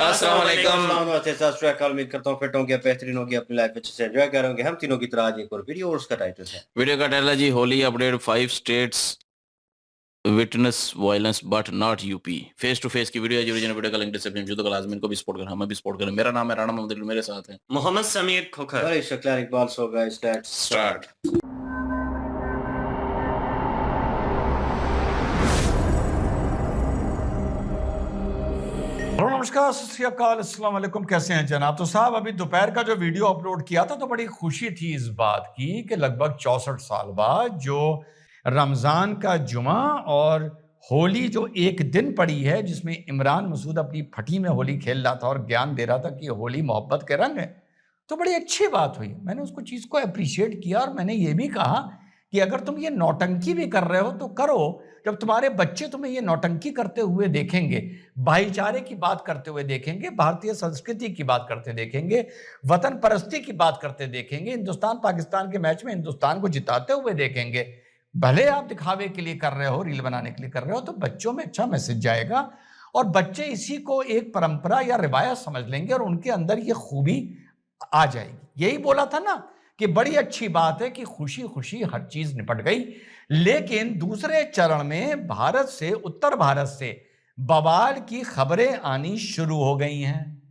अस्सलाम वालेकुम। उम्मीद करता हूँ फिट होंगे, बेहतरीन होंगे, अपनी लाइफ अच्छे से एंजॉय करेंगे। हम तीनों की तरह आज एक और वीडियो और उसका टाइटल है वीडियो का टाइटल है जी Holi update 5 states witness violence but not UP. Face to face की वीडियो है जी। ओरिजिनल वीडियो का लिंक डिस्क्रिप्शन में, जो तो लाजमी इनको भी सपोर्ट करें, हमें भी सपोर्ट करें। मेरा नाम है राणा मोहम्मद, मेरे साथ हैं मोहम्मद समीर खोखर। बड़े शक्ल Iqbal. So guys let's start. नमस्कार, सत श्री अकाल, अस्सलाम वालेकुम। कैसे हैं जनाब? तो साहब अभी दोपहर का जो वीडियो अपलोड किया था तो बड़ी खुशी थी इस बात की कि लगभग 64 साल बाद जो रमजान का जुमा और होली जो एक दिन पड़ी है, जिसमें इमरान मसूद अपनी फटी में होली खेल रहा था और ज्ञान दे रहा था कि होली मोहब्बत के रंग है, तो बड़ी अच्छी बात हुई। मैंने उसको चीज को अप्रिशिएट किया और मैंने ये भी कहा कि अगर तुम ये नौटंकी भी कर रहे हो तो करो। जब तुम्हारे बच्चे तुम्हें ये नौटंकी करते हुए देखेंगे, भाईचारे की बात करते हुए देखेंगे, भारतीय संस्कृति की बात करते देखेंगे, वतन परस्ती की बात करते देखेंगे, हिंदुस्तान पाकिस्तान के मैच में हिंदुस्तान को जिताते हुए देखेंगे, भले आप दिखावे के लिए कर रहे हो, रील बनाने के लिए कर रहे हो, तो बच्चों में अच्छा मैसेज जाएगा और बच्चे इसी को एक परंपरा या रिवायत समझ लेंगे और उनके अंदर ये खूबी आ जाएगी। यही बोला था ना कि बड़ी अच्छी बात है कि खुशी खुशी हर चीज निपट गई। लेकिन दूसरे चरण में भारत से, उत्तर भारत से बवाल की खबरें आनी शुरू हो गई हैं।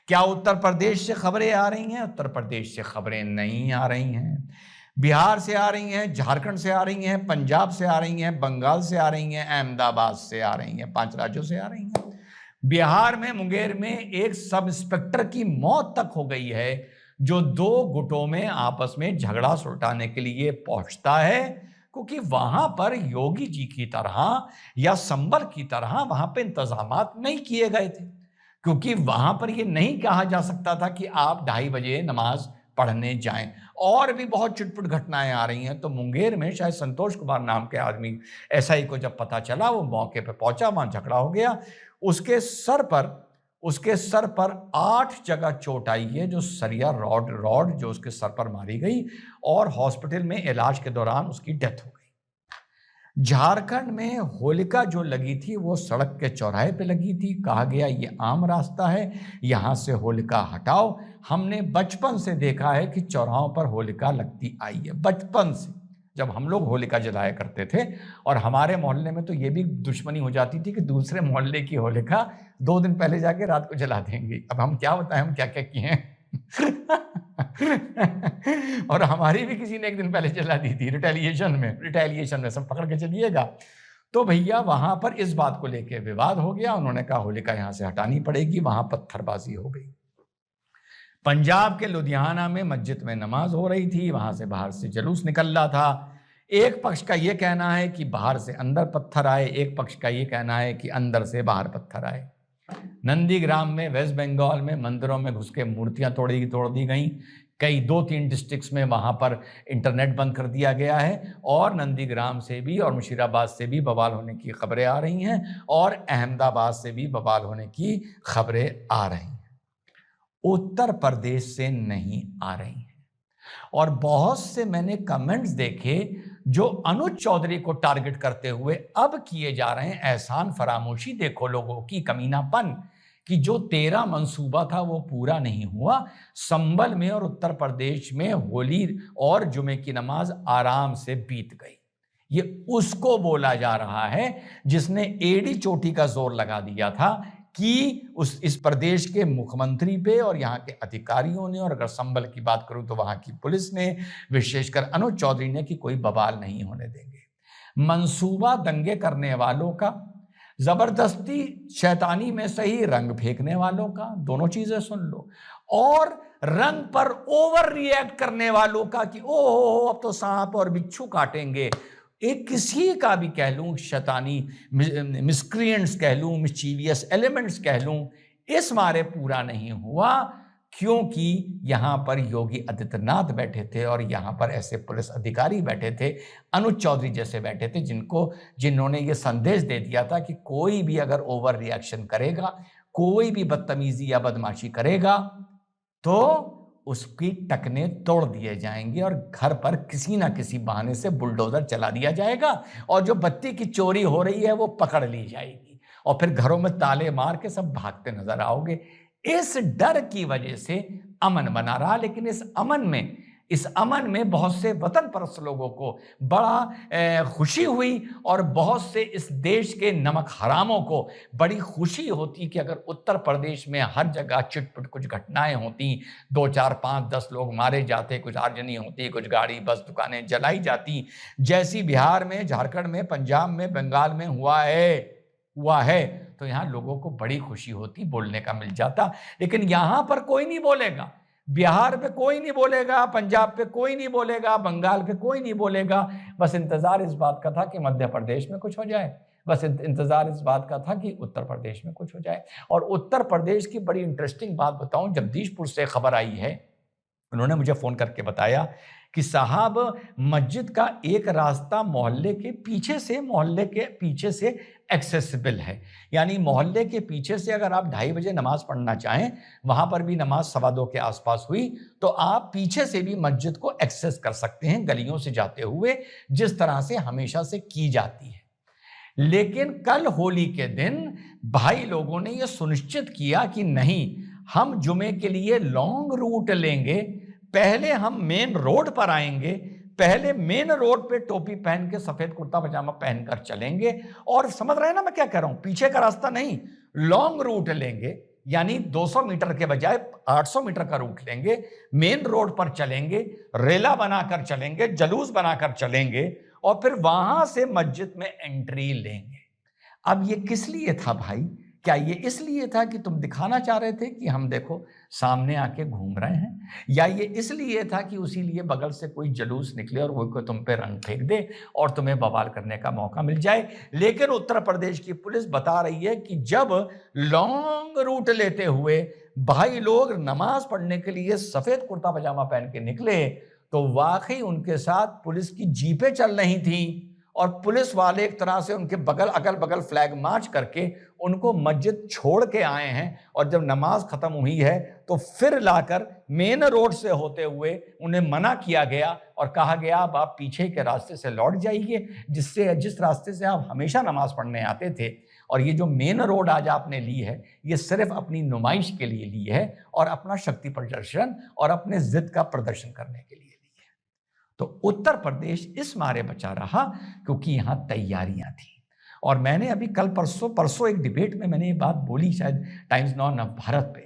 क्या उत्तर प्रदेश से खबरें आ रही हैं? उत्तर प्रदेश से खबरें नहीं आ रही हैं। बिहार से आ रही हैं, झारखंड से आ रही हैं, पंजाब से आ रही हैं, बंगाल से आ रही हैं, अहमदाबाद से आ रही हैं, 5 राज्यों से आ रही हैं। बिहार में मुंगेर में एक सब इंस्पेक्टर की मौत तक हो गई है, जो 2 गुटों में आपस में झगड़ा सुलटाने के लिए पहुंचता है, क्योंकि वहां पर योगी जी की तरह या संबल की तरह वहां पे इंतजामात नहीं किए गए थे। क्योंकि वहां पर यह नहीं कहा जा सकता था कि आप 2:30 बजे नमाज पढ़ने जाएं। और भी बहुत चुटपुट घटनाएं आ रही हैं। तो मुंगेर में शायद संतोष कुमार नाम के आदमी एसआई को जब पता चला, वो मौके पर पहुंचा, वहां झगड़ा हो गया। उसके सर पर 8 जगह चोट आई है, जो सरिया रॉड जो उसके सर पर मारी गई और हॉस्पिटल में इलाज के दौरान उसकी डेथ हो गई। झारखंड में होलिका जो लगी थी वो सड़क के चौराहे पे लगी थी। कहा गया ये आम रास्ता है, यहां से होलिका हटाओ। हमने बचपन से देखा है कि चौराहों पर होलिका लगती आई है, बचपन से, जब हम लोग होलिका जलाया करते थे। और हमारे मोहल्ले में तो ये भी दुश्मनी हो जाती थी कि दूसरे मोहल्ले की होलिका 2 दिन पहले जाके रात को जला देंगे। अब हम क्या बताएं, हम क्या क्या किए हैं। और हमारी भी किसी ने एक दिन पहले जला दी थी, रिटेलिएशन में सब पकड़ के चलिएगा। तो भैया वहां पर इस बात को लेके विवाद हो गया। उन्होंने कहा होलिका यहां से हटानी पड़ेगी, वहां पत्थरबाजी हो गई। पंजाब के लुधियाना में मस्जिद में नमाज हो रही थी, वहां से बाहर से जुलूस निकल रहा था। एक पक्ष का यह कहना है कि बाहर से अंदर पत्थर आए, एक पक्ष का यह कहना है कि अंदर से बाहर पत्थर आए। नंदीग्राम में, वेस्ट बंगाल में मंदिरों में घुस के मूर्तियां तोड़ दी गई। कई 2-3 डिस्ट्रिक्ट्स में वहां पर इंटरनेट बंद कर दिया गया है। और नंदीग्राम से भी और मुशीराबाद से भी बवाल होने की खबरें आ रही हैं और अहमदाबाद से भी बवाल होने की खबरें आ रही हैं। उत्तर प्रदेश से नहीं आ रही हैं। और बहुत से मैंने कमेंट्स देखे जो अनुज चौधरी को टारगेट करते हुए अब किए जा रहे हैं। एहसान फरामोशी देखो लोगों की, कमीनापन, कि जो 13 मंसूबा था वो पूरा नहीं हुआ। संभल में और उत्तर प्रदेश में होली और जुमे की नमाज आराम से बीत गई। ये उसको बोला जा रहा है जिसने एड़ी चोटी का जोर लगा दिया था कि इस प्रदेश के मुख्यमंत्री पे और यहाँ के अधिकारियों ने, और अगर संभल की बात करूं तो वहां की पुलिस ने, विशेषकर अनुज चौधरी ने, कि कोई बवाल नहीं होने देंगे। मंसूबा दंगे करने वालों का, जबरदस्ती शैतानी में सही रंग फेंकने वालों का, दोनों चीजें सुन लो, और रंग पर ओवर रिएक्ट करने वालों का कि ओहो अब तो सांप और बिच्छू काटेंगे। एक किसी का भी कह लूं, शैतानी मिसक्रिएंट्स कह लूं, मिस्चीवियस एलिमेंट्स कह लूं, इस मारे पूरा नहीं हुआ। क्योंकि यहां पर योगी आदित्यनाथ बैठे थे और यहां पर ऐसे पुलिस अधिकारी बैठे थे, अनुज चौधरी जैसे बैठे थे, जिन्होंने ये संदेश दे दिया था कि कोई भी अगर ओवर रिएक्शन करेगा, कोई भी बदतमीजी या बदमाशी करेगा, तो उसकी टकने तोड़ दिए जाएंगे और घर पर किसी ना किसी बहाने से बुलडोजर चला दिया जाएगा और जो बत्ती की चोरी हो रही है वो पकड़ ली जाएगी। और फिर घरों में ताले मार के सब भागते नजर आओगे। इस डर की वजह से अमन बना रहा, लेकिन इस अमन में बहुत से वतन परस्त लोगों को बड़ा खुशी हुई और बहुत से इस देश के नमक हरामों को बड़ी खुशी होती कि अगर उत्तर प्रदेश में हर जगह चिटपुट कुछ घटनाएं होती, 2, 4, 5, 10 लोग मारे जाते, कुछ आगजनी होती, कुछ गाड़ी बस दुकानें जलाई जाती, जैसी बिहार में, झारखंड में, पंजाब में, बंगाल में हुआ है, तो यहाँ लोगों को बड़ी खुशी होती, बोलने का मिल जाता। लेकिन यहाँ पर कोई नहीं बोलेगा, बिहार पे कोई नहीं बोलेगा, पंजाब पे कोई नहीं बोलेगा, बंगाल पे कोई नहीं बोलेगा। बस इंतजार इस बात का था कि मध्य प्रदेश में कुछ हो जाए, बस इंतजार इस बात का था कि उत्तर प्रदेश में कुछ हो जाए। और उत्तर प्रदेश की बड़ी इंटरेस्टिंग बात बताऊं, जगदीशपुर से खबर आई है, उन्होंने मुझे फोन करके बताया कि साहब मस्जिद का एक रास्ता मोहल्ले के पीछे से एक्सेसिबल है, यानी मोहल्ले के पीछे से अगर आप 2:30 बजे नमाज पढ़ना चाहें, वहां पर भी नमाज 2:15 के आसपास हुई, तो आप पीछे से भी मस्जिद को एक्सेस कर सकते हैं गलियों से जाते हुए, जिस तरह से हमेशा से की जाती है। लेकिन कल होली के दिन भाई लोगों ने यह सुनिश्चित किया कि नहीं, हम जुमे के लिए लॉन्ग रूट लेंगे, पहले हम मेन रोड पर आएंगे, पहले मेन रोड पे टोपी पहन के सफेद कुर्ता पजामा पहनकर चलेंगे, और समझ रहे हैं ना मैं क्या कह रहा हूं, पीछे का रास्ता नहीं, लॉन्ग रूट लेंगे, यानी 200 मीटर के बजाय 800 मीटर का रूट लेंगे, मेन रोड पर चलेंगे, रेला बनाकर चलेंगे, जलूस बनाकर चलेंगे, और फिर वहां से मस्जिद में एंट्री लेंगे। अब ये किस लिए था भाई? क्या ये इसलिए था कि तुम दिखाना चाह रहे थे कि हम देखो सामने आके घूम रहे हैं, या ये इसलिए था कि उसी लिए बगल से कोई जलूस निकले और वो को तुम पे रंग फेंक दे और तुम्हें बवाल करने का मौका मिल जाए? लेकिन उत्तर प्रदेश की पुलिस बता रही है कि जब लॉन्ग रूट लेते हुए भाई लोग नमाज पढ़ने के लिए सफेद कुर्ता पजामा पहन के निकले, तो वाकई उनके साथ पुलिस की जीपें चल रही थी, और पुलिस वाले एक तरह से उनके अगल बगल फ्लैग मार्च करके उनको मस्जिद छोड़ के आए हैं, और जब नमाज खत्म हुई है तो फिर लाकर मेन रोड से होते हुए उन्हें मना किया गया और कहा गया अब आप पीछे के रास्ते से लौट जाइए, जिस रास्ते से आप हमेशा नमाज पढ़ने आते थे, और ये जो मेन रोड आज आपने ली है ये सिर्फ अपनी नुमाइश के लिए ली है और अपना शक्ति प्रदर्शन और अपने जिद का प्रदर्शन करने के लिए। तो उत्तर प्रदेश इस मारे बचा रहा क्योंकि यहां तैयारियां थी। और मैंने अभी कल परसों एक डिबेट में मैंने ये बात बोली, शायद टाइम्स नाउ नवभारत पे,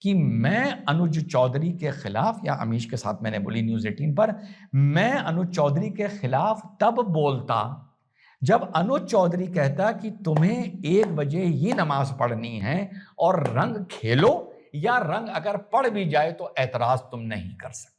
कि मैं अनुज चौधरी के खिलाफ, या अमीश के साथ मैंने बोली न्यूज़ 18 पर, मैं अनुज चौधरी के खिलाफ तब बोलता जब अनुज चौधरी कहता कि तुम्हें 1 बजे ही नमाज पढ़नी है और रंग खेलो, या रंग अगर पड़ भी जाए तो ऐतराज तुम नहीं कर सकते।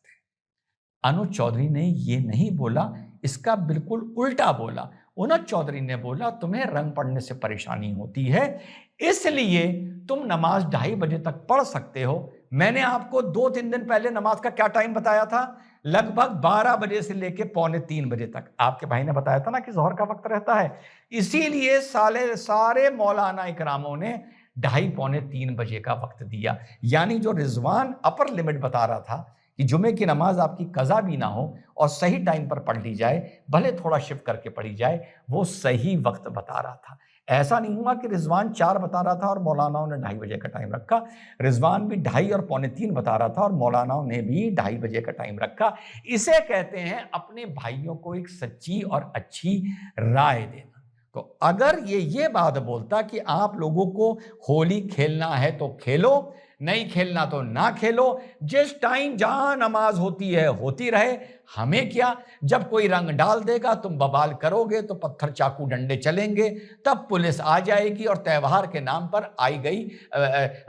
अनुज चौधरी ने ये नहीं बोला, इसका बिल्कुल उल्टा बोला। अनुज चौधरी ने बोला तुम्हें रंग पढ़ने से परेशानी होती है, इसलिए तुम नमाज 2:30 बजे तक पढ़ सकते हो। मैंने आपको 2-3 दिन पहले नमाज का क्या टाइम बताया था? लगभग 12 बजे से लेके 2:45 बजे तक। आपके भाई ने बताया था ना कि ज़ोहर का वक्त रहता है, इसीलिए सारे मौलाना इकरामों ने 2:30-3 बजे का वक्त दिया। यानी जो रिजवान अपर लिमिट बता रहा था कि जुमे की नमाज आपकी कज़ा भी ना हो और सही टाइम पर पढ़ ली जाए, भले थोड़ा शिफ्ट करके पढ़ी जाए, वो सही वक्त बता रहा था। ऐसा नहीं हुआ कि रिजवान 4 बता रहा था और मौलानाओं ने 2:30 बजे का टाइम रखा। रिजवान भी 2:30 और 2:45 बता रहा था और मौलानाओं ने भी 2:30 बजे का टाइम रखा। इसे कहते हैं अपने भाइयों को एक सच्ची और अच्छी राय देना। तो अगर ये बात बोलता कि आप लोगों को होली खेलना है तो खेलो, नहीं खेलना तो ना खेलो, जिस टाइम जहां नमाज होती है होती रहे, हमें क्या। जब कोई रंग डाल देगा तुम बवाल करोगे तो पत्थर चाकू डंडे चलेंगे, तब पुलिस आ जाएगी और त्योहार के नाम पर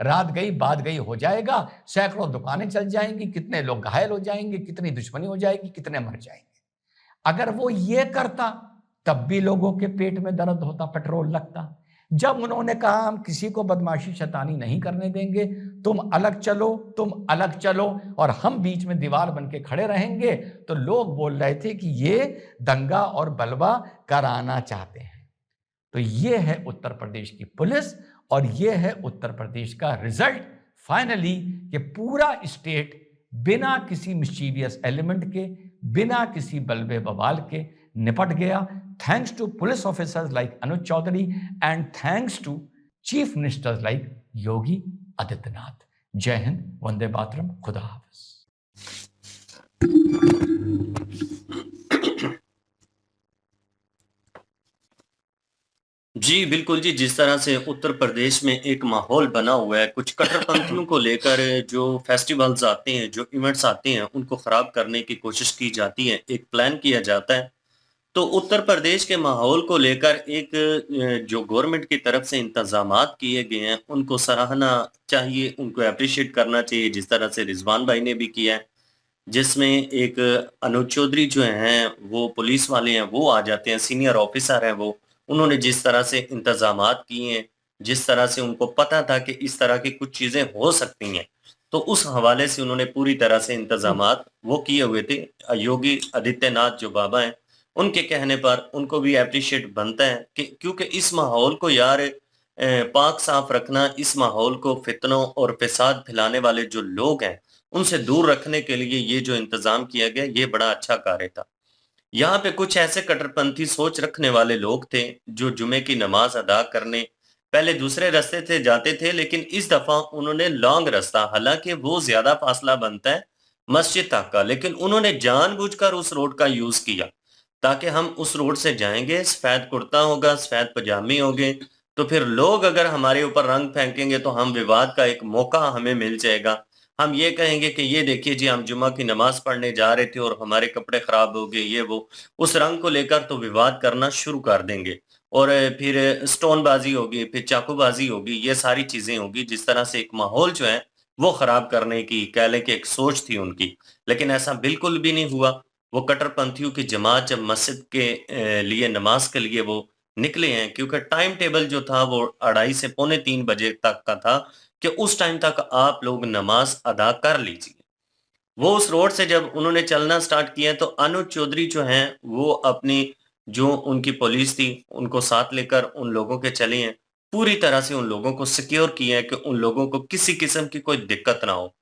रात गई बात गई हो जाएगा, सैकड़ों दुकानें चल जाएंगी, कितने लोग घायल हो जाएंगे, कितनी दुश्मनी हो जाएगी, कितने मर जाएंगे। अगर वो ये करता तब भी लोगों के पेट में दर्द होता, पेट्रोल लगता। जब उन्होंने कहा हम किसी को बदमाशी शैतानी नहीं करने देंगे, तुम अलग चलो और हम बीच में दीवार बन के खड़े रहेंगे, तो लोग बोल रहे थे कि ये दंगा और बलवा कराना चाहते हैं। तो ये है उत्तर प्रदेश की पुलिस और ये है उत्तर प्रदेश का रिजल्ट फाइनली, कि पूरा स्टेट बिना किसी मिस्चीवियस एलिमेंट के, बिना किसी बलबे बवाल के निपट गया। thanks to police officers like Anuj Chaudhary and thanks to chief ministers like Yogi Adityanath. जय हिंद, वंदे मातरम, खुदा हाफिज। जी बिल्कुल जी, जिस तरह से उत्तर प्रदेश में एक माहौल बना हुआ है, कुछ कट्टरपंथियों को लेकर जो फेस्टिवल्स आते हैं, जो इवेंट्स आते हैं, उनको खराब करने की कोशिश की जाती है, एक प्लान किया जाता है। तो उत्तर प्रदेश के माहौल को लेकर एक जो गवर्नमेंट की तरफ से इंतजामात किए गए हैं, उनको सराहना चाहिए, उनको एप्रिशिएट करना चाहिए, जिस तरह से रिजवान भाई ने भी किया है, जिसमें एक अनुज चौधरी जो हैं, वो पुलिस वाले हैं, वो आ जाते हैं, सीनियर ऑफिसर हैं वो। उन्होंने जिस तरह से इंतजामात किए हैं, जिस तरह से उनको पता था कि इस तरह की कुछ चीज़ें हो सकती हैं, तो उस हवाले से उन्होंने पूरी तरह से इंतजामात वो किए हुए थे। योगी आदित्यनाथ जो बाबा हैं, उनके कहने पर उनको भी एप्रिशिएट बनता है कि क्योंकि इस माहौल को यार पाक साफ रखना, इस माहौल को फितनों और फ़साद फैलाने वाले जो लोग हैं, उनसे दूर रखने के लिए ये जो इंतज़ाम किया गया, ये बड़ा अच्छा कार्य था। यहाँ पे कुछ ऐसे कट्टरपंथी सोच रखने वाले लोग थे, जो जुमे की नमाज़ अदा करने पहले दूसरे रास्ते से जाते थे, लेकिन इस दफ़ा उन्होंने लॉन्ग रास्ता, हालाँकि वो ज़्यादा फ़ासला बनता है मस्जिद तक का, लेकिन उन्होंने जानबूझकर उस रोड का यूज़ किया, ताकि हम उस रोड से जाएँगे, सफ़ेद कुर्ता होगा, सफ़ेद पजामे होंगे, तो फिर लोग अगर हमारे ऊपर रंग फेंकेंगे, तो हम विवाद का एक मौका हमें मिल जाएगा। हम ये कहेंगे कि ये देखिए जी, हम जुमा की नमाज़ पढ़ने जा रहे थे और हमारे कपड़े ख़राब हो गए, ये वो। उस रंग को लेकर तो विवाद करना शुरू कर देंगे और फिर स्टोनबाज़ी होगी, फिर चाकूबाज़ी होगी, ये सारी चीज़ें होगी। जिस तरह से एक माहौल जो है, वो ख़राब करने की कह लें कि एक सोच थी उनकी, लेकिन ऐसा बिल्कुल भी नहीं हुआ। वो कट्टरपंथियों की जमात जब मस्जिद के लिए नमाज़ के लिए वो निकले हैं, क्योंकि टाइम टेबल जो था वो 2:30 से पौने 3 बजे तक का था कि उस टाइम तक आप लोग नमाज़ अदा कर लीजिए। वो उस रोड से जब उन्होंने चलना स्टार्ट किया, तो अनुज चौधरी जो हैं, वो अपनी जो उनकी पुलिस थी, उनको साथ लेकर उन लोगों के चले हैं। पूरी तरह से उन लोगों को सिक्योर किया है कि उन लोगों को किसी किस्म की कोई दिक्कत ना हो।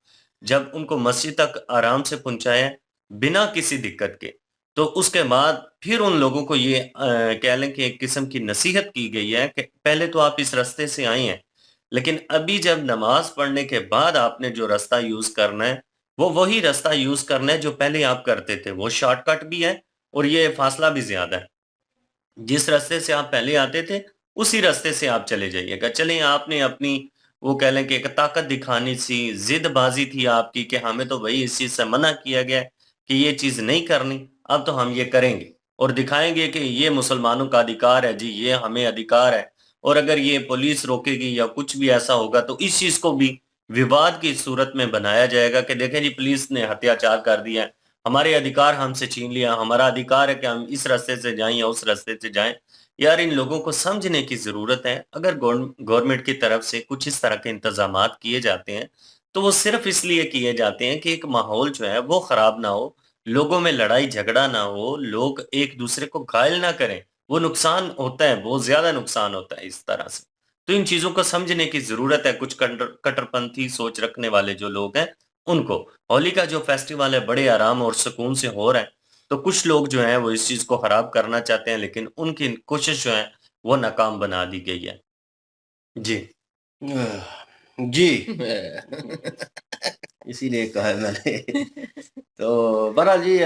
जब उनको मस्जिद तक आराम से पहुँचाया, बिना किसी दिक्कत के, तो उसके बाद फिर उन लोगों को ये कह लें कि एक किस्म की नसीहत की गई है कि पहले तो आप इस रास्ते से आए हैं, लेकिन अभी जब नमाज़ पढ़ने के बाद आपने जो रास्ता यूज़ करना है, वो वही रास्ता यूज़ करना है जो पहले आप करते थे। वो शॉर्टकट भी है और ये फासला भी ज़्यादा है। जिस रास्ते से आप पहले आते थे, उसी रास्ते से आप चले जाइएगा। चलें, आपने अपनी वो कह लें कि एक ताकत दिखानी सी, ज़िदबाज़ी थी आपकी कि हमें तो भई इस चीज़ से मना किया गया है कि ये चीज़ नहीं करनी, अब तो हम ये करेंगे और दिखाएँगे कि ये मुसलमानों का अधिकार है जी, ये हमें अधिकार है और अगर ये पुलिस रोकेगी या कुछ भी ऐसा होगा, तो इस चीज़ को भी विवाद की सूरत में बनाया जाएगा कि देखें जी, पुलिस ने अत्याचार कर दिया है, हमारे अधिकार हमसे छीन लिया, हमारा अधिकार है कि हम इस रास्ते से जाएँ या उस रास्ते से जाएँ। यार, इन लोगों को समझने की ज़रूरत है। अगर गवर्नमेंट की तरफ से कुछ इस तरह के इंतज़ामात किए जाते हैं, तो वो सिर्फ़ इसलिए किए जाते हैं कि एक माहौल जो है वो ख़राब ना हो, लोगों में लड़ाई-झगड़ा ना हो, लोग एक-दूसरे को घायल ना करें। वो नुकसान होता है, बहुत ज़्यादा नुकसान होता है इस तरह से। तो इन चीज़ों को समझने की ज़रूरत है, कुछ कट्टरपंथी सोच रखने वाले जो लोग हैं, उनको। होली का जो फेस्टिवल है, बड़े आराम और सुकून से हो रहा है, तो कुछ लोग जो हैं वो इस चीज़ को खराब करना चाहते हैं, लेकिन उनकी कोशिश जो है वो नाकाम बना दी गई है। जी। जी। इसीलिए कहा है मैंने। तो बहरहाल जी,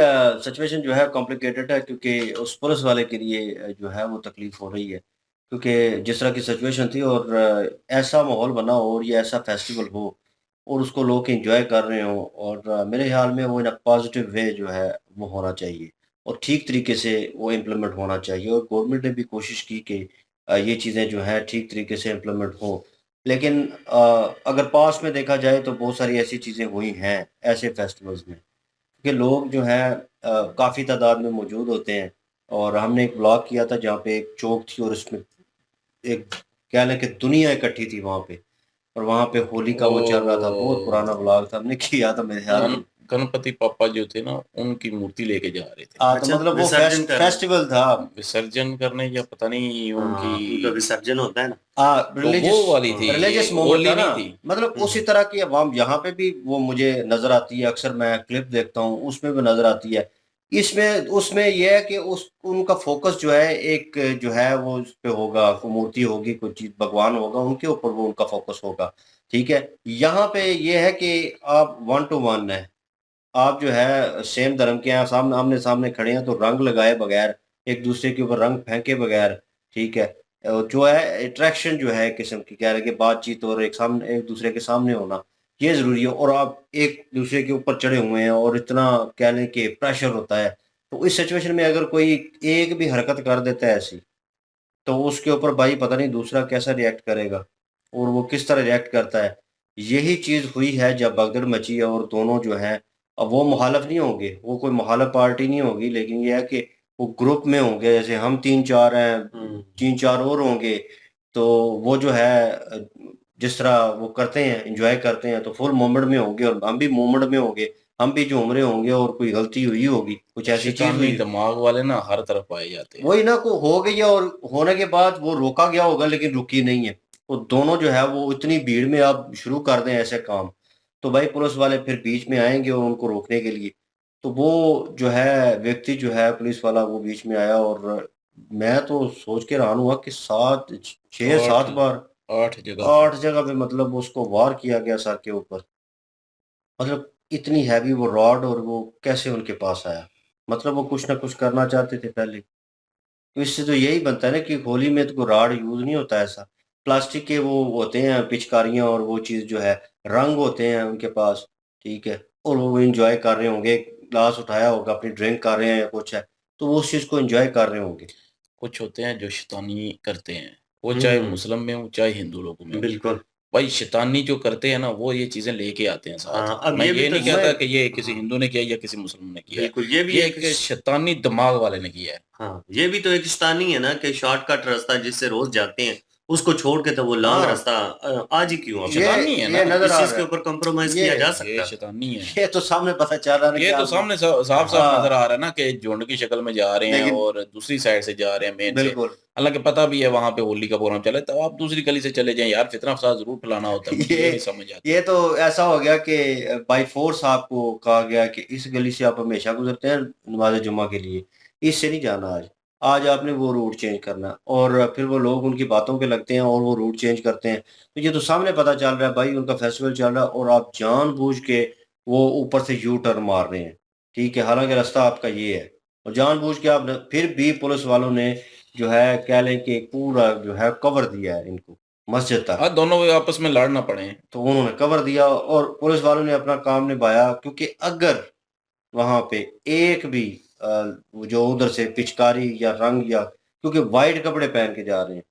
सिचुएशन जो है कॉम्प्लिकेटेड है, क्योंकि उस पुलिस वाले के लिए जो है वो तकलीफ़ हो रही है। क्योंकि जिस तरह की सिचुएशन थी और ऐसा माहौल बना हो और ये ऐसा फेस्टिवल हो और उसको लोग एन्जॉय कर रहे हों, और मेरे ख़्याल में वो इन अ पॉज़िटिव वे जो है वो होना चाहिए और ठीक तरीके से वो इम्प्लीमेंट होना चाहिए, और गवर्नमेंट ने भी कोशिश की कि ये चीज़ें जो हैं ठीक तरीके से इम्प्लीमेंट हों। लेकिन अगर पास्ट में देखा जाए तो बहुत सारी ऐसी चीज़ें हुई हैं ऐसे फेस्टिवल्स में, कि लोग जो हैं काफ़ी तादाद में मौजूद होते हैं। और हमने एक व्लॉग किया था जहाँ पे एक चौक थी और उसमें एक कह लें कि दुनिया इकट्ठी थी वहाँ पे, और वहाँ पे होली का वो चल रहा था। बहुत पुराना व्लॉग था, हमने किया था मेरे ख्याल में। गणपति पापा जो थे ना, उनकी मूर्ति लेके जा रहे थे। हाँ, अच्छा, तो मतलब वो विसर्जन करने। फेस्टिवल था। विसर्जन करने या पता नहीं हाँ, उनकी उनका विसर्जन होता है ना। हाँ, तो रिलीजियस वो वाली थी, रिलीजियस मोमेंट होली था ना। नहीं थी। मतलब उसी तरह की आवाम यहाँ पे भी वो मुझे नज़र आती है, अक्सर मैं क्लिप देखता हूँ, उसमें भी नज़र आती है इसमें उसमें यह है कि उस उनका फोकस जो है एक जो है वो उस पे होगा, कोई मूर्ति होगी, कोई चीज़ भगवान होगा, उनके ऊपर वो उनका फोकस होगा, ठीक है? यहाँ पे ये है कि आप 1 टू 1 हैं। आप जो है सेम धर्म के हैं, सामने आमने-सामने खड़े हैं तो रंग लगाए बगैर, एक-दूसरे के ऊपर रंग फेंके बगैर, ठीक है? जो है अट्रैक्शन जो है एक किस्म की कह रहे हैं कि बातचीत और एक-दूसरे के सामने होना, ये ज़रूरी है और आप एक-दूसरे के ऊपर चढ़े हुए हैं और इतना कह लें कि प्रेशर होता है, तो इस सिचुएशन में अगर कोई एक भी हरकत कर देता है ऐसी, तो उसके ऊपर भाई पता नहीं दूसरा कैसा रिएक्ट करेगा और वो किस तरह रिएक्ट करता है। यही चीज़ हुई है जब भगदड़ मची है और दोनों जो हैं अब वो मुखालिफ नहीं होंगे, वो कोई मुखालिफ पार्टी नहीं होगी लेकिन ये है कि वो ग्रुप में होंगे जैसे हम 3-4 हैं, 3-4 और होंगे, तो वो जो है जिस तरह वो करते हैं, एन्जॉय करते हैं तो फुल मोमेंट में होंगे और हम भी मोमेंट में होंगे, हम भी झूम रहे होंगे और कोई गलती हुई होगी, कुछ ऐसी चीज़ शैतानी हुई दिमाग वाले ना हर तरफ पाए जाते हैं। वही ना को हो गई है और होने के बाद वो रोका गया होगा लेकिन रुकी नहीं है। वो दोनों जो है वो इतनी भीड़ में आप शुरू कर दें ऐसे काम, तो भाई पुलिस वाले फिर बीच में आएँगे और उनको रोकने के लिए। तो वो जो है व्यक्ति जो है पुलिस वाला वो बीच में आया और मैं तो सोच के हैरान हुआ कि 7 6-7 8 बार 8 जगह पे। 8 जगह पे मतलब उसको वार किया गया सर के ऊपर। मतलब इतनी हैवी वो रॉड और वो कैसे उनके पास आया? मतलब वो कुछ ना कुछ करना चाहते थे पहले। तो इससे तो यही बनता है ना कि होली में तो कोई राड यूज़ नहीं होता ऐसा। प्लास्टिक के वो होते हैं पिचकारियाँ और वो चीज़ जो है, रंग होते हैं उनके पास, ठीक है? और वो एन्जॉय कर रहे होंगे, ग्लास उठाया होगा, अपनी ड्रिंक कर रहे हैं या कुछ है, तो वो उस चीज़ को एन्जॉय कर रहे होंगे। कुछ होते हैं जो शैतानी करते हैं, वो चाहे हुँ, मुस्लिम में हो, चाहे हिंदू लोगों में हो। बिल्कुल। भाई शैतानी जो करते हैं ना, वो ये चीज़ें लेके आते हैं साथ। हाँ, अब मैं ये भी ये तो नहीं मैं कहता कि ये किसी हाँ, हिंदू ने किया या किसी मुस्लिम ने किया है। बिल्कुल, ये भी ये एक एक शैतानी दिमाग वाले ने किया है। हाँ, ये भी तो एक शैतानी है ना कि शॉर्टकट रास्ता जिससे रोज़ जाते हैं, उसको छोड़ के तो वो लॉन्ग हाँ, रास्ता आज ही क्यों ये अपनाएँ? शैतानी है ये ना, नज़र इस आ चीज़ रहा के है। ऊपर कॉम्प्रोमाइज़ ये किया जा ये सकता है। शैतानी है। ये तो सामने पता चल रहा है ना ये कि तो आप सामने साफ-साफ नज़र हाँ, आ रहा है ना कि झुंड की शक्ल में जा रहे हैं लेकिन और दूसरी साइड से जा रहे हैं मेन से। बिल्कुल, हालाँकि पता भी है वहाँ पे होली का प्रोग्राम चल रहा है, तो आप दूसरी गली से चले जाएँ यार, फितना फ़साद ज़रूर फैलाना होता है, मुझे ये ये नहीं समझ आती। ये तो ऐसा हो गया कि बाय फ़ोर्स आपको कहा गया कि इस गली से आप हमेशा गुज़रते हैं नमाज़ जुम्मा के लिए, इससे नहीं जाना आज। आज आपने वो रूट चेंज करना है और फिर वो लोग उनकी बातों पे लगते हैं और वो रूट चेंज करते हैं। तो ये तो सामने पता चल रहा है भाई उनका फेस्टिवल चल रहा है और आप जानबूझ के वो ऊपर से यू टर्न मार रहे हैं, ठीक है? हालाँकि रास्ता आपका ये है और जानबूझ के आपने फिर भी पुलिस वालों ने जो है कह लें कि पूरा जो है कवर दिया है इनको, मस्जिद तक। हाँ, दोनों आपस में लड़ ना पड़ें। तो उन्होंने कवर दिया और पुलिस वालों ने अपना काम निभाया क्योंकि अगर वहाँ पे एक भी जो उधर से पिचकारी या रंग या क्योंकि वाइट कपड़े पहन के जा रहे हैं,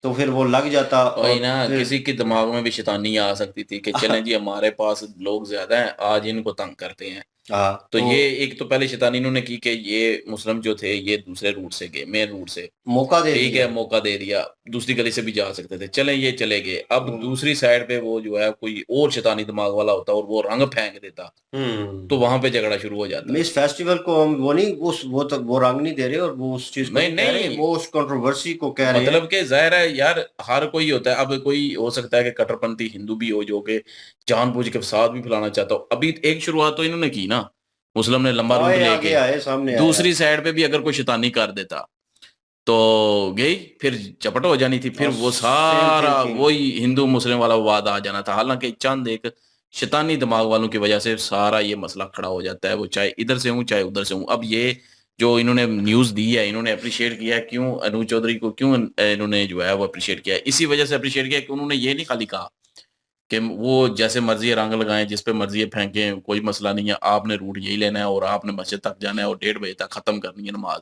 तो फिर वो लग जाता वही और ना, फिर किसी के दिमाग में भी शैतानी आ सकती थी कि चलें जी हमारे पास लोग ज़्यादा हैं, आज इनको तंग करते हैं। हाँ, तो ये एक तो पहले शैतानी इन्होंने की कि ये मुस्लिम जो थे ये दूसरे रूट से गए, मेन रूट से। मौका दे ठीक दिया। है, मौका दे दिया, दूसरी गली से भी जा सकते थे, चलें ये चले गए। अब हुँ, दूसरी साइड पे वो जो है कोई और शैतानी दिमाग वाला होता और वो रंग फेंक देता, तो हुँ, वहाँ पे झगड़ा शुरू हो जाता। इस फेस्टिवल को हम वो नहीं वो रंग नहीं दे रहे और वो उस चीज़ को नहीं, नहीं कह रहे, नहीं, वो उस कंट्रोवर्सी को कह रहे हैं। मतलब कि ज़ाहिर है यार हर कोई होता है, अब कोई हो सकता है कि कट्टरपंथी हिंदू भी हो जो कि जानबूझ के फ़साद भी फैलाना चाहता हो। अभी एक शुरुआत तो इन्होंने की ना, मुस्लिम ने लंबा रूट आगे लेके, आए, सामने आए दूसरी साइड पे भी अगर कोई शैतानी कर देता, तो गई, फिर चपट हो जानी थी, फिर और वो सेम सारा थिंकिंग। वही हिंदू-मुस्लिम वाला विवाद आ जाना था। हालाँकि चंद एक शैतानी दिमाग वालों की वजह से सारा ये मसला खड़ा हो जाता है, वो चाहे इधर से हूँ, चाहे उधर से हूँ। अब ये जो इन्होंने न्यूज़ दी है, इन्होंने एप्रिशिएट किया है, क्यों अनूप चौधरी को क्यों इन्होंने जो है वो एप्रिशिएट किया है? इसी वजह से एप्रिशिएट किया है कि उन्होंने ये नहीं खाली कहा कि वो जैसे मर्ज़ी रंग लगाएँ, जिस पे मर्ज़ी फेंकें, कोई मसला नहीं है, आपने रूट यही लेना है और आपने मस्जिद तक जाना है और 1:30 बजे तक ख़त्म करनी है नमाज़।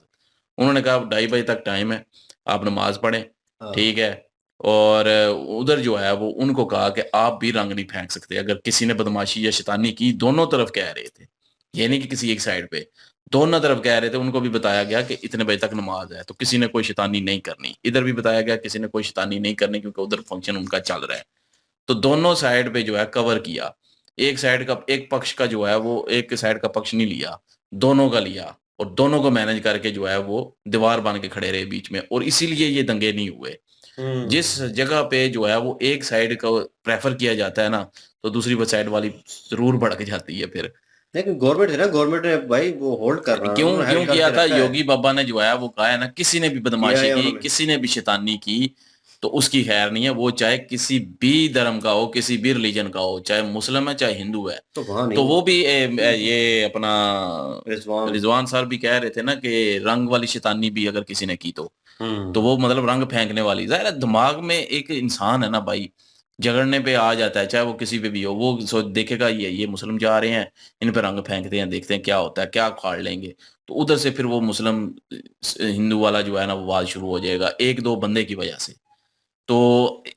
उन्होंने कहा 2:30 बजे तक टाइम है, आप नमाज़ पढ़ें, हाँ, ठीक है? और उधर जो है वो उनको कहा कि आप भी रंग नहीं फेंक सकते, अगर किसी ने बदमाशी या शैतानी की, दोनों तरफ कह रहे थे। ये नहीं कि किसी एक साइड पे, दोनों तरफ कह रहे थे, उनको भी बताया गया कि इतने बजे तक नमाज़ है, तो किसी ने कोई शैतानी नहीं करनी। इधर भी बताया गया किसी ने कोई शैतानी नहीं करनी क्योंकि उधर फंक्शन उनका चल रहा है। तो दोनों साइड पे जो है कवर किया। एक पक्ष का जो है वो एक साइड का पक्ष नहीं लिया, दोनों का लिया और दोनों को मैनेज करके जो है वो दीवार बन के खड़े रहे बीच में और इसीलिए ये दंगे नहीं हुए। जिस हुँ। जगह पे जो है वो एक साइड को प्रेफ़र किया जाता है ना, तो दूसरी व साइड वाली ज़रूर भड़क जाती है फिर। लेकिन गवर्नमेंट है ना, गवर्नमेंट ने भाई वो होल्ड कर रहा है, क्यों उन्होंने क्यों हेल्ड किया करके था? रखा है, योगी बाबा ने जो है वो कहा है ना, किसी ने भी किया बदमाशी है की, उन्होंने। किसी ने भी शैतानी की तो उसकी खैर नहीं है। वो चाहे किसी भी धर्म का हो, किसी भी रिलीजन का हो, चाहे मुस्लिम है चाहे हिंदू है। तो वहाँ नहीं तो वो हुआ। भी ये अपना रिजवान। रिजवान सर भी कह रहे थे ना कि रंग वाली शैतानी भी अगर किसी ने की तो वो मतलब रंग फेंकने वाली। ज़ाहिर है दिमाग में एक इंसान है ना भाई, झगड़ने पे आ जाता है, चाहे वो किसी पे भी हो। वो देखेगा ये मुस्लिम जा रहे हैं, इन पे रंग फेंकते हैं, देखते हैं क्या होता है, क्या उखाड़ लेंगे। तो उधर से फिर वो मुस्लिम हिंदू वाला जो है ना वो वाद शुरू हो जाएगा, एक दो बंदे की वजह से। तो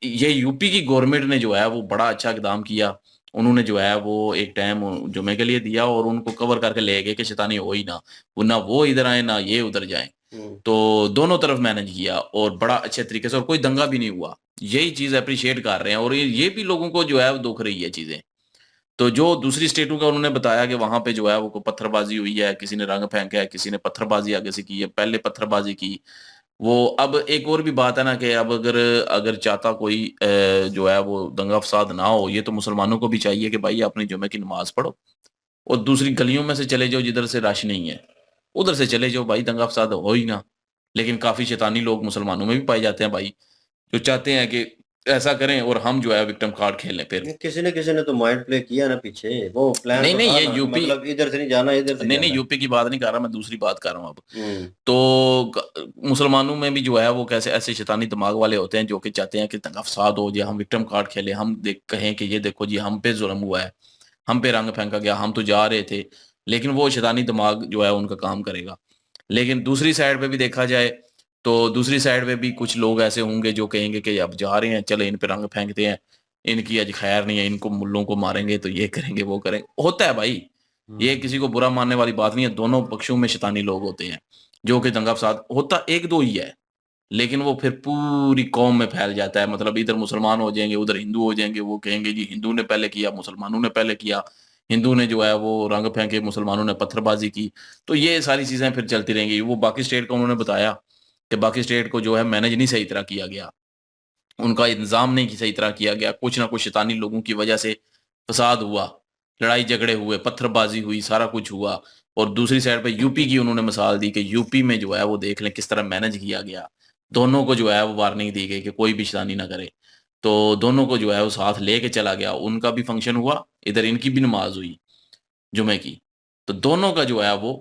ये यूपी की गवर्नमेंट ने जो है वो बड़ा अच्छा इकदाम किया। उन्होंने जो है वो एक टाइम जुमे के लिए दिया और उनको कवर करके ले गए कि शैतानी हो ही ना, वो ना वो इधर आए ना ये उधर जाएं। हम्म। तो दोनों तरफ मैनेज किया और बड़ा अच्छे तरीके से, और कोई दंगा भी नहीं हुआ। यही चीज़ अप्रिशिएट कर रहे हैं और ये भी लोगों को जो है वो दुख रही है चीज़ें। तो जो दूसरी स्टेटों का उन्होंने बताया कि वहाँ पे जो है वो पत्थरबाजी हुई है, किसी ने रंग फेंका है, किसी ने पत्थरबाजी आगे से की है, पहले पत्थरबाजी की। वो अब एक और भी बात है ना कि अब अगर अगर चाहता कोई जो है वो दंगा फसाद ना हो, ये तो मुसलमानों को भी चाहिए कि भाई अपनी जुमे की नमाज पढ़ो और दूसरी गलियों में से चले जाओ जिधर से रश नहीं है, उधर से चले जाओ भाई, दंगा फसाद हो ही ना। लेकिन काफ़ी शैतानी लोग मुसलमानों में भी पाए जाते हैं भाई, जो चाहते हैं कि ऐसा करें और हम जो है विक्टिम कार्ड खेलें फिर। किसी ने तो माइंड प्ले किया ना पीछे, वो प्लान नहीं, तो नहीं, था ये ना कि यूपी, मतलब इधर से नहीं जाना, इधर से नहीं, नहीं, जाना है। यूपी की बात नहीं कर रहा मैं, दूसरी बात कर रहा हूँ अब। हम्म। तो मुसलमानों में भी जो है वो कैसे ऐसे शैतानी दिमाग वाले होते हैं जो कि चाहते हैं कि दंगा फसाद हो जाए, हम विक्टिम कार्ड खेलें, हम देख कहें कि ये देखो जी हम पे जुल्म हुआ है, हम पे रंग फेंका गया, हम तो जा रहे थे। लेकिन वो शैतानी दिमाग जो है उनका काम करेगा। लेकिन दूसरी साइड पे भी देखा जाए तो दूसरी साइड पे भी कुछ लोग ऐसे होंगे जो कहेंगे कि अब जा रहे हैं, चले इन पे रंग फेंकते हैं, इनकी आज खैर नहीं है, इनको मुल्लों को मारेंगे तो ये करेंगे वो करेंगे। होता है भाई, ये हम्म। किसी को बुरा मानने वाली बात नहीं है, दोनों पक्षों में शैतानी लोग होते हैं जो कि दंगा फसाद होता एक दो ही है, लेकिन वो फिर पूरी कौम में फैल जाता है। मतलब इधर मुसलमान हो जाएंगे, उधर हिंदू हो जाएंगे, वो कहेंगे जी हिंदू ने पहले किया, मुसलमानों ने पहले किया, हिंदू ने जो है वो रंग फेंके, मुसलमानों ने पत्थरबाजी की। तो ये सारी चीजें फिर चलती रहेंगी। वो बाकी स्टेट का उन्होंने बताया कि बाकी स्टेट को जो है मैनेज नहीं सही तरह किया गया, उनका इंतजाम नहीं सही तरह किया गया, कुछ ना कुछ शैतानी लोगों की वजह से फसाद हुआ, लड़ाई झगड़े हुए, पत्थरबाजी हुई, सारा कुछ हुआ। और दूसरी साइड पे यूपी की उन्होंने मिसाल दी कि यूपी में जो है वो देख लें किस तरह मैनेज किया गया। दोनों को जो है वो वार्निंग दी गई कि कोई भी शैतानी ना करे। तो दोनों को जो है वो साथ लेके चला गया, उनका भी फंक्शन हुआ, इधर इनकी भी नमाज हुई जुमे की। तो दोनों का जो है वो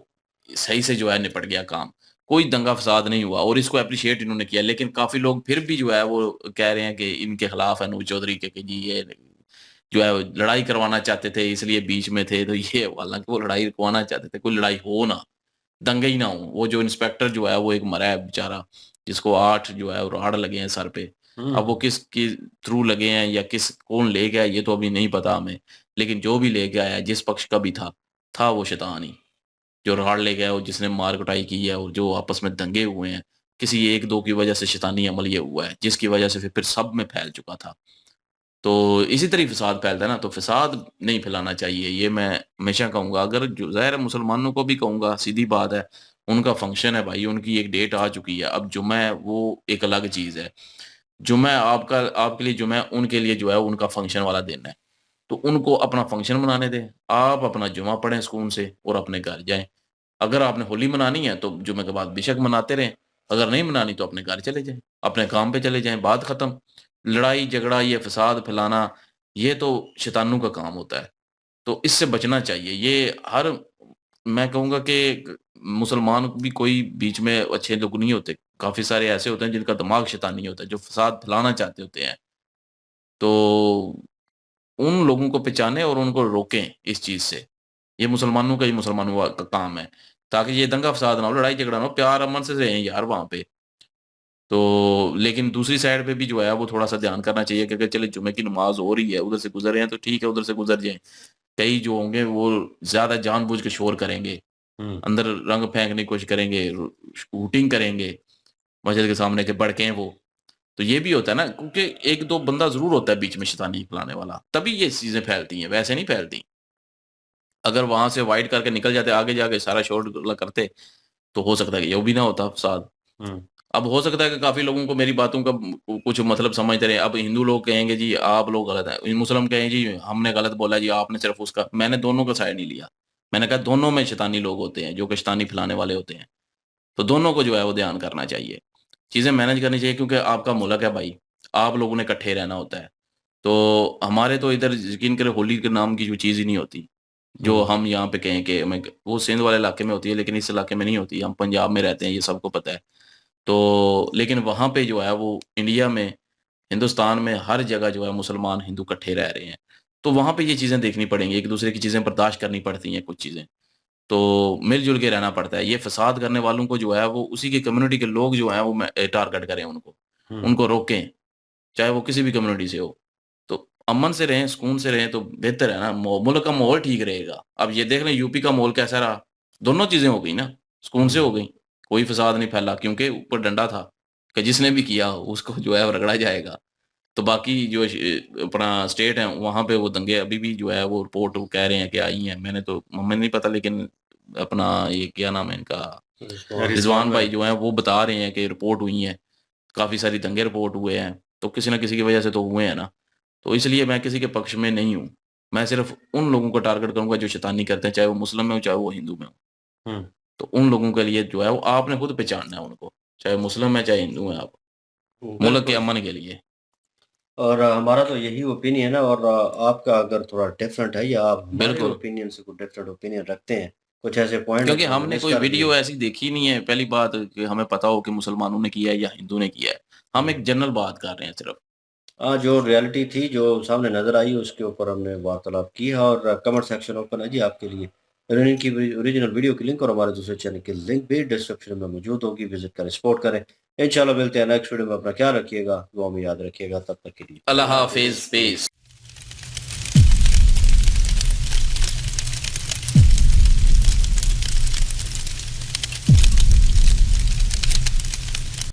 सही से जो है निपट गया काम। कोई दंगा फ़साद नहीं हुआ और इसको एप्रिशिएट इन्होंने किया। लेकिन काफ़ी लोग फिर भी जो है वो कह रहे हैं कि इनके खिलाफ अनूप चौधरी के कि जी ये जो है वो लड़ाई करवाना चाहते थे इसलिए बीच में थे। तो ये हालाँकि वो लड़ाई रुकवाना चाहते थे, कोई लड़ाई हो ना, दंगे ही ना हो। वो जो इंस्पेक्टर जो है वो एक मरा है बेचारा, जिसको 8 जो है वो राड़ लगे हैं सर पे। अब वो हम्म। किसके थ्रू लगे हैं या कौन ले गया ये तो अभी नहीं पता हमें। लेकिन जो भी ले के आया, जिस पक्ष का भी था वो शैतान ही। जो राड़ ले गया और जिसने मार कुटाई की है और जो आपस में दंगे हुए हैं, किसी 1-2 की वजह से शैतानी अमल ये हुआ है, जिसकी वजह से फिर सब में फैल चुका था। तो इसी तरह ही फ़साद फैलता है ना, तो फ़साद नहीं फैलाना चाहिए, ये मैं हमेशा कहूँगा। अगर जो ज़ाहिर है मुसलमानों को भी कहूँगा, सीधी बात है, उनका फ़ंक्शन है भाई, उनकी एक डेट आ चुकी है। अब जुमा है वो एक अलग चीज़ है। जुमा आपका आपके लिए जुमा है, उनके लिए जो है उनका फ़ंक्शन वाला दिन है। तो उनको अपना फ़ंक्शन मनाने दें, आप अपना जुमा पढ़ें सुकून से और अपने घर जाएँ। अगर आपने होली मनानी है तो जुमे के बाद बेशक मनाते रहें, अगर नहीं मनानी तो अपने घर चले जाएँ, अपने काम पे चले जाएँ, बात खत्म। लड़ाई झगड़ा ये फ़साद फैलाना, ये तो शैतानों का काम होता है, तो इससे बचना चाहिए। ये हर मैं कहूँगा कि मुसलमान भी कोई बीच में अच्छे लोग नहीं होते, काफ़ी सारे ऐसे होते हैं जिनका दिमाग शैतानी होता है, जो फ़साद फैलाना चाहते होते हैं। तो उन लोगों को पहचानें और उनको रोकें इस चीज़ से। ये मुसलमानों का ही मुसलमानों का काम है, ताकि ये दंगा फ़साद ना हो, लड़ाई झगड़ा ना हो, प्यार अमन से रहें यार वहाँ पे। तो लेकिन दूसरी साइड पे भी जो है वो थोड़ा-सा ध्यान करना चाहिए कि अगर चले जुमे की नमाज़ हो रही है, उधर से गुज़र रहे हैं तो ठीक है, उधर से गुज़र जाएँ। कई जो होंगे वो ज़्यादा जानबूझ के शोर करेंगे, हम्म। अंदर रंग फेंकने की कोशिश करेंगे, शूटिंग करेंगे, मस्जिद के सामने के भड़कें वो। तो ये भी होता है ना, क्योंकि 1-2 बंदा ज़रूर होता है बीच में शैतानी फैलाने वाला, तभी ये चीज़ें फैलती हैं, वैसे नहीं फैलती। अगर वहाँ से अवॉइड करके निकल जाते, आगे जाके सारा शोर-गुल्ला करते, तो हो सकता है कि ये भी ना होता फ़साद। हम्म। अब हो सकता है कि काफ़ी लोगों को मेरी बातों का कुछ मतलब समझते रहे। अब हिंदू लोग कहेंगे जी आप लोग गलत हैं, मुस्लिम कहें जी हमने गलत बोला जी, आपने सिर्फ़ उसका। मैंने दोनों का साइड नहीं लिया। मैंने कहा दोनों में शैतानी लोग होते हैं, जो कि शैतानी फैलाने वाले होते हैं, तो दोनों को जो है वो ध्यान करना चाहिए, चीज़ें मैनेज करनी चाहिए, क्योंकि आपका मुल्क है भाई, आप लोगों ने इकट्ठे रहना होता है। तो हमारे तो इधर यकीन करें होली के नाम की जो चीज़ ही नहीं होती, जो हम यहाँ पे कहें कि हमें, वो सिंध वाले इलाके में होती है, लेकिन इस इलाके में नहीं होती, हम पंजाब में रहते हैं, ये सबको पता है। तो लेकिन वहाँ पे जो है वो इंडिया में, हिंदुस्तान में हर जगह जो है मुसलमान हिंदू इकट्ठे रह रहे हैं, तो वहाँ पे ये चीज़ें देखनी पड़ेंगी, एक दूसरे की चीज़ें बर्दाश्त करनी पड़ती हैं कुछ चीज़ें, तो मिल-जुल के रहना पड़ता है। ये फ़साद करने वालों को जो है वो उसी की कम्युनिटी के लोग जो हैं वो टारगेट करें उनको, उनको रोकें, चाहे वो किसी भी कम्युनिटी से हो। तो अमन से रहें, सुकून से रहें तो बेहतर है ना, मुल्क का माहौल ठीक रहेगा। अब ये देख लें यूपी का माहौल कैसा रहा, दोनों चीज़ें हो गई ना, सुकून से हो गई, कोई फ़साद नहीं फैला, क्योंकि ऊपर डंडा था कि जिसने भी किया उसको जो है वो रगड़ा जाएगा। तो बाकी जो अपना स्टेट है वहाँ पे वो दंगे अभी भी जो है वो रिपोर्ट वो कह रहे हैं कि आई हैं, मैंने तो हमें नहीं पता, लेकिन अपना ये क्या नाम है इनका, रिजवान भाई जो हैं वो बता रहे हैं कि रिपोर्ट हुई है, काफ़ी सारी दंगे रिपोर्ट हुए हैं, तो किसी न किसी की वजह से तो हुए हैं ना। तो इसलिए मैं किसी के पक्ष में नहीं हूँ, मैं सिर्फ उन लोगों को टारगेट करूँगा जो शैतानी करते हैं, चाहे वो मुस्लिम में हो, चाहे वो हिंदू में हो। हम्म। तो उन लोगों के लिए जो है वो आपने खुद पहचानना है उनको, चाहे मुस्लिम है, चाहे हिंदू है, आप मुल्क के बिल्कुल। अमन के लिए। और हमारा तो यही ओपिनियन है, और आपका अगर थोड़ा डिफरेंट है या आप हमारे बिल्कुल। ओपिनियन से कुछ डिफरेंट ओपिनियन रखते हैं, कुछ ऐसे पॉइंट क्योंकि जो हमें हमने मिस कोई कर दिए। वीडियो ऐसी देखी नहीं है, पहली बात कि हमें पता हो कि मुसलमानों ने किया है या हिंदू ने किया है। हम एक जनरल बात कर रहे हैं सिर्फ। जो रियलिटी थी, जो सामने नज़र आई, उसके ऊपर हमने वार्तालाप की है, और कमेंट सेक्शन ओपन है जी आपके लिए। ओरिजिनल वीडियो की लिंक और हमारे दूसरे चैनल की लिंक भी डिस्क्रिप्शन में मौजूद होगी, विजिट करें, सपोर्ट करें। इंशाल्लाह मिलते हैं नेक्स्ट वीडियो में, अपना ख्याल रखिएगा, दुआ में याद रखिएगा, तब तक के लिए अल्लाह हाफिज़, पीस।